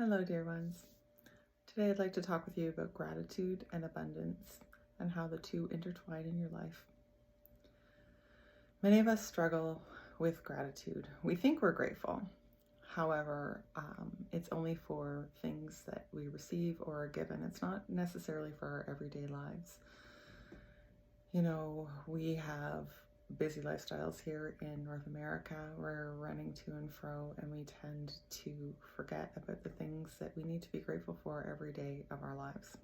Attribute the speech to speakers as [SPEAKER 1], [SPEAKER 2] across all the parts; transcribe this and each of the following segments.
[SPEAKER 1] Hello, dear ones. Today I'd like to talk with you about gratitude and abundance and how the two intertwine in your life. Many of us struggle with gratitude. We think we're grateful. However, it's only for things that we receive or are given. It's not necessarily for our everyday lives. You know, we have busy lifestyles here in North America. We're running to and fro, and we tend to forget about the things that we need to be grateful for every day of our lives.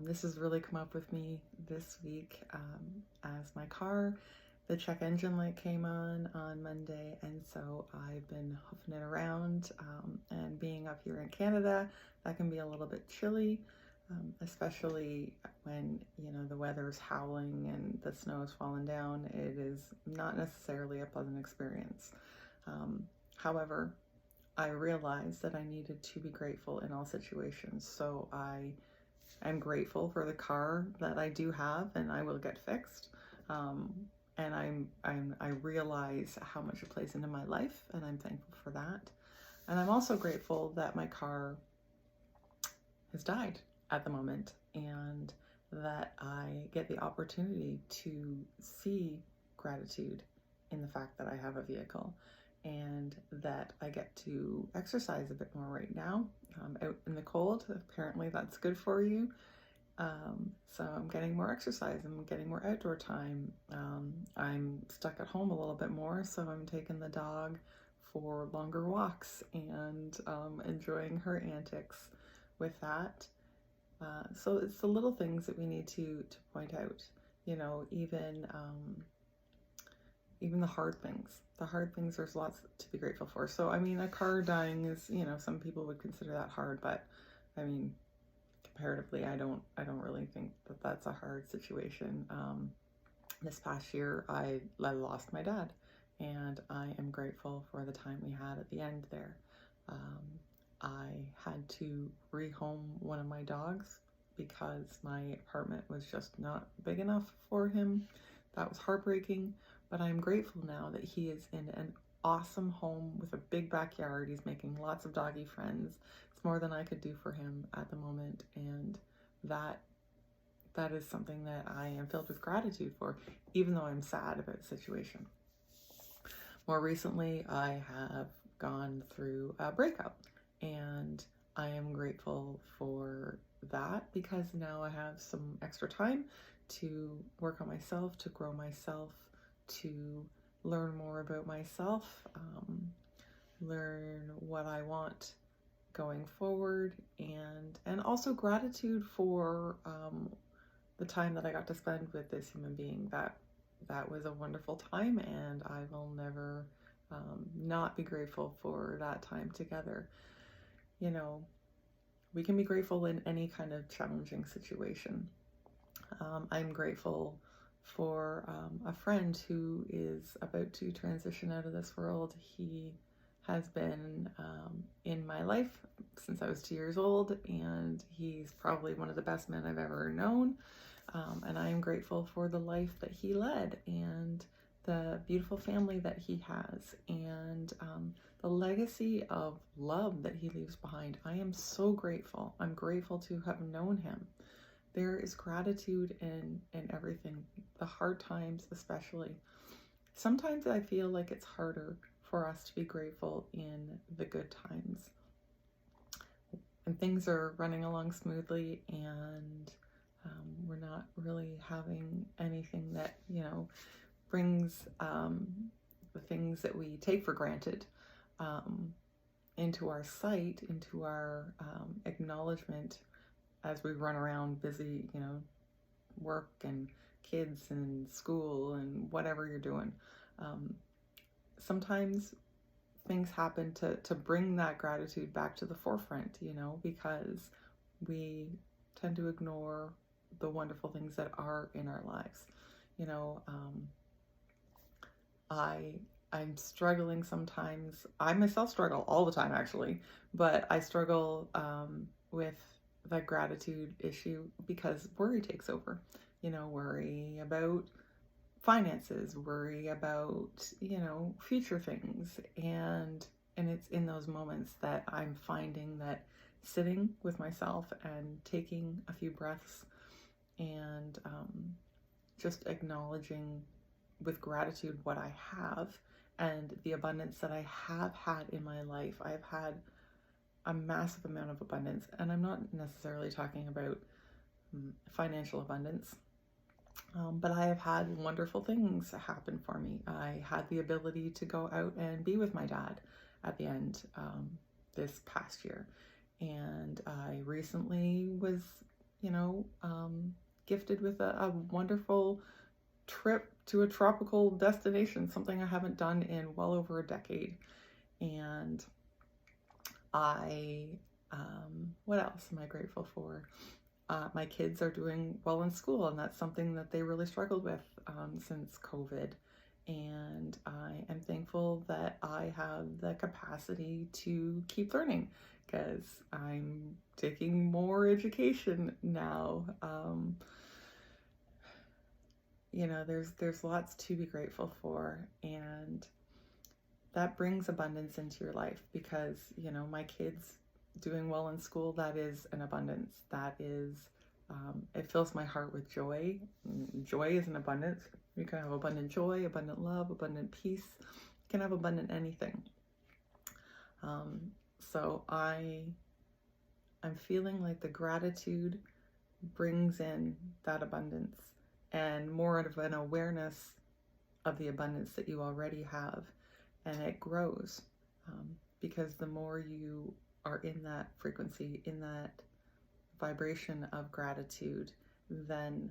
[SPEAKER 1] This has really come up with me this week as my car, the check engine light came on Monday, and so I've been hoofing it around. And being up here in Canada, that can be a little bit chilly. Especially when the weather's howling and the snow is falling down. It is not necessarily a pleasant experience. However, I realized that I needed to be grateful in all situations. So I'm grateful for the car that I do have, and I will get fixed. And I realize how much it plays into my life, and I'm thankful for that. And I'm also grateful that my car has died at the moment, and that I get the opportunity to see gratitude in the fact that I have a vehicle, and that I get to exercise a bit more right now out in the cold. Apparently that's good for you. So I'm getting more exercise, I'm getting more outdoor time. I'm stuck at home a little bit more, so I'm taking the dog for longer walks and enjoying her antics with that. So it's the little things that we need to point out, even the hard things. The hard things, there's lots to be grateful for. So, I mean, a car dying is, some people would consider that hard, but I mean, comparatively, I don't really think that that's a hard situation. This past year, I lost my dad, and I am grateful for the time we had at the end there. I had to rehome one of my dogs because my apartment was just not big enough for him. That was heartbreaking, but I'm grateful now that he is in an awesome home with a big backyard. He's making lots of doggy friends. It's more than I could do for him at the moment, and that is something that I am filled with gratitude for, even though I'm sad about the situation. More recently, I have gone through a breakup, and I am grateful for that because now I have some extra time to work on myself, to grow myself, to learn more about myself, learn what I want going forward, and also gratitude for the time that I got to spend with this human being. That was a wonderful time, and I will never not be grateful for that time together. We can be grateful in any kind of challenging situation. I'm grateful for a friend who is about to transition out of this world. He has been in my life since I was 2 years old, and he's probably one of the best men I've ever known. And I am grateful for the life that he led, and the beautiful family that he has, and the legacy of love that he leaves behind. I am so grateful. I'm grateful to have known him. There is gratitude in everything, the hard times especially. Sometimes I feel like it's harder for us to be grateful in the good times. And things are running along smoothly, and we're not really having anything that, brings the things that we take for granted into our sight, into our acknowledgement as we run around busy, work and kids and school and whatever you're doing. Sometimes things happen to bring that gratitude back to the forefront, because we tend to ignore the wonderful things that are in our lives. I'm struggling sometimes. I myself struggle all the time, actually, but I struggle with the gratitude issue because worry takes over. Worry about finances, worry about, future things, and And it's in those moments that I'm finding that sitting with myself and taking a few breaths and just acknowledging with gratitude what I have and the abundance that I have had in my life. I've had a massive amount of abundance, and I'm not necessarily talking about financial abundance, but I have had wonderful things happen for me. I had the ability to go out and be with my dad at the end this past year, and I recently was, gifted with a wonderful trip to a tropical destination, something I haven't done in well over a decade. And what else am I grateful for? My kids are doing well in school, and that's something that they really struggled with since COVID. And I am thankful that I have the capacity to keep learning because I'm taking more education now. There's lots to be grateful for, and that brings abundance into your life because, my kids doing well in school, that is an abundance. That is, it fills my heart with joy. Joy is an abundance. You can have abundant joy, abundant love, abundant peace. You can have abundant anything. So I'm feeling like the gratitude brings in that abundance and more of an awareness of the abundance that you already have. And it grows because the more you are in that frequency, in that vibration of gratitude, then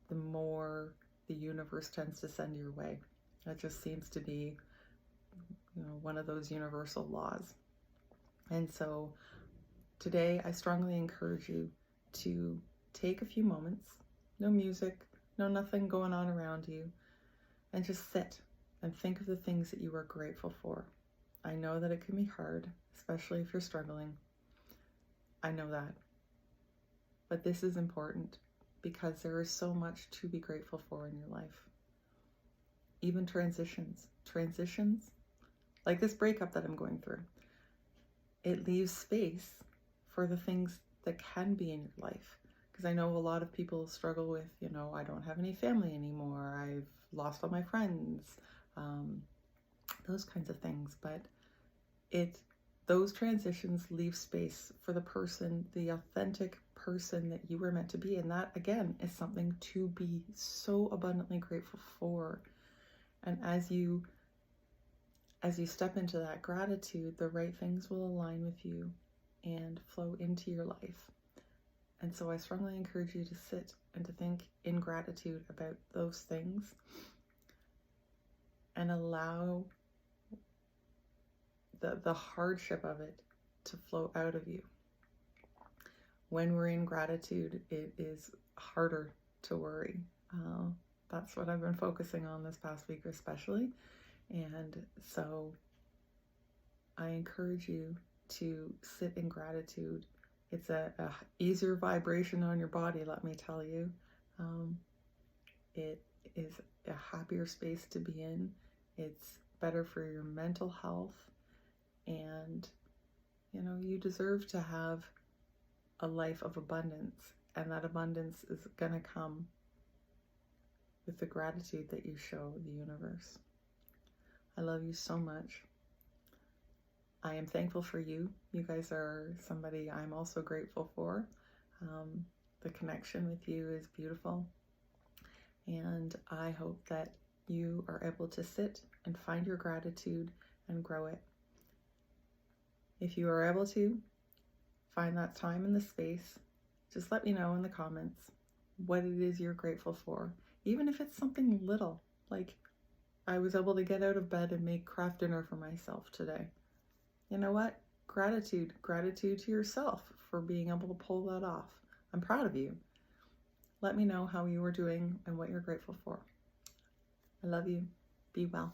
[SPEAKER 1] the more the universe tends to send your way. That just seems to be, one of those universal laws. And so today I strongly encourage you to take a few moments, no music, no nothing going on around you, and just sit and think of the things that you are grateful for. I know that it can be hard, especially if you're struggling. I know that. But this is important because there is so much to be grateful for in your life. Even transitions, like this breakup that I'm going through, it leaves space for the things that can be in your life. Because I know a lot of people struggle with, I don't have any family anymore, I've lost all my friends, those kinds of things. But those transitions leave space for the person, the authentic person that you were meant to be. And that, again, is something to be so abundantly grateful for. And as you step into that gratitude, the right things will align with you and flow into your life. And so I strongly encourage you to sit and to think in gratitude about those things and allow the hardship of it to flow out of you. When we're in gratitude, it is harder to worry. That's what I've been focusing on this past week especially. And so I encourage you to sit in gratitude. It's a easier vibration on your body, let me tell you. It is a happier space to be in. It's better for your mental health. And, you deserve to have a life of abundance. And that abundance is going to come with the gratitude that you show the universe. I love you so much. I am thankful for you. You guys are somebody I'm also grateful for. The connection with you is beautiful. And I hope that you are able to sit and find your gratitude and grow it. If you are able to find that time and the space, just let me know in the comments what it is you're grateful for. Even if it's something little, like I was able to get out of bed and make craft dinner for myself today. You know what? Gratitude to yourself for being able to pull that off. I'm proud of you. Let me know how you are doing and what you're grateful for. I love you. Be well.